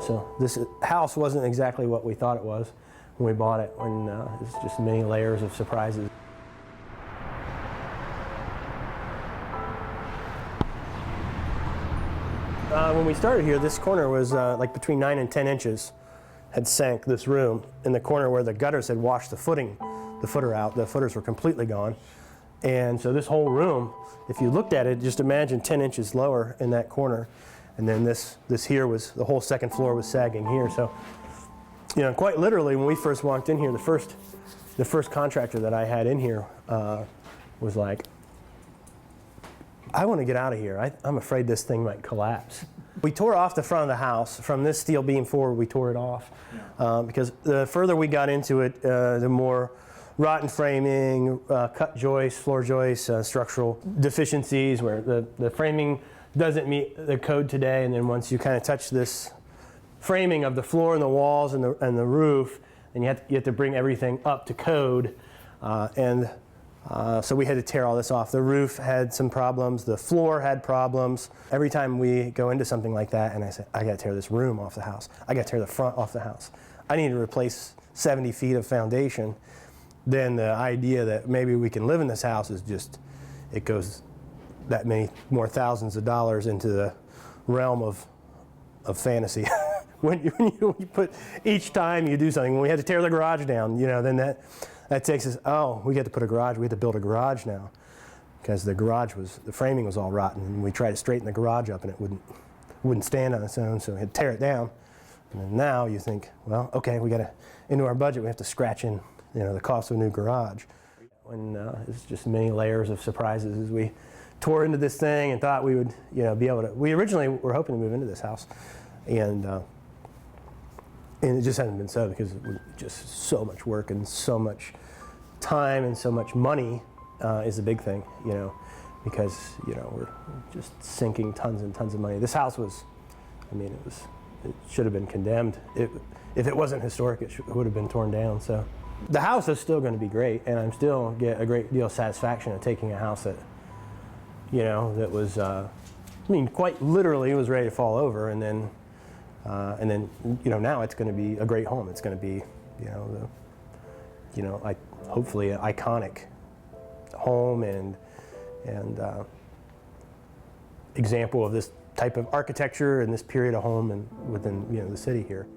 So this house wasn't exactly what we thought it was when we bought it, when it's just many layers of surprises. When we started here, this corner was like between 9 and 10 inches had sank this room in the corner where the gutters had washed the footer out. The footers were completely gone. And so this whole room, if you looked at it, just imagine 10 inches lower in that corner. And then this here was, the whole second floor was sagging here. So, you know, quite literally when we first walked in here, the first contractor that I had in here was like, I want to get out of here. I'm afraid this thing might collapse. We tore off the front of the house. From this steel beam forward, we tore it off. Because the further we got into it, the more rotten framing, cut joists, floor joists, structural deficiencies where the framing doesn't meet the code today. And then once you kind of touch this framing of the floor and the walls and the roof, then you have to bring everything up to code. So we had to tear all this off. The roof had some problems, the floor had problems. Every time we go into something like that and I say, I gotta tear this room off the house, I gotta tear the front off the house, I need to replace 70 feet of foundation, then the idea that maybe we can live in this house is just, it goes that many more thousands of dollars into the realm of fantasy. when you put, each time you do something, when we had to tear the garage down, you know, then that takes us, oh, we had to put a garage, we had to build a garage now. Because the framing was all rotten, and we tried to straighten the garage up and it wouldn't stand on its own, so we had to tear it down. And then now you think, well, okay, we gotta, into our budget, we have to scratch in, you know, the cost of a new garage. When it's just many layers of surprises as we tore into this thing and thought we would, you know, be able to, we originally were hoping to move into this house, and it just hasn't been so, because it was just so much work and so much time and so much money is a big thing, you know, because, you know, we're just sinking tons and tons of money. This house was, I mean, it should have been condemned. If it wasn't historic, it would have been torn down. So the house is still going to be great, and I'm still get a great deal of satisfaction of taking a house that, you know, that was, I mean, quite literally was ready to fall over, and then, you know, now it's going to be a great home. It's going to be, hopefully an iconic home and example of this type of architecture and this period of home and within, you know, the city here.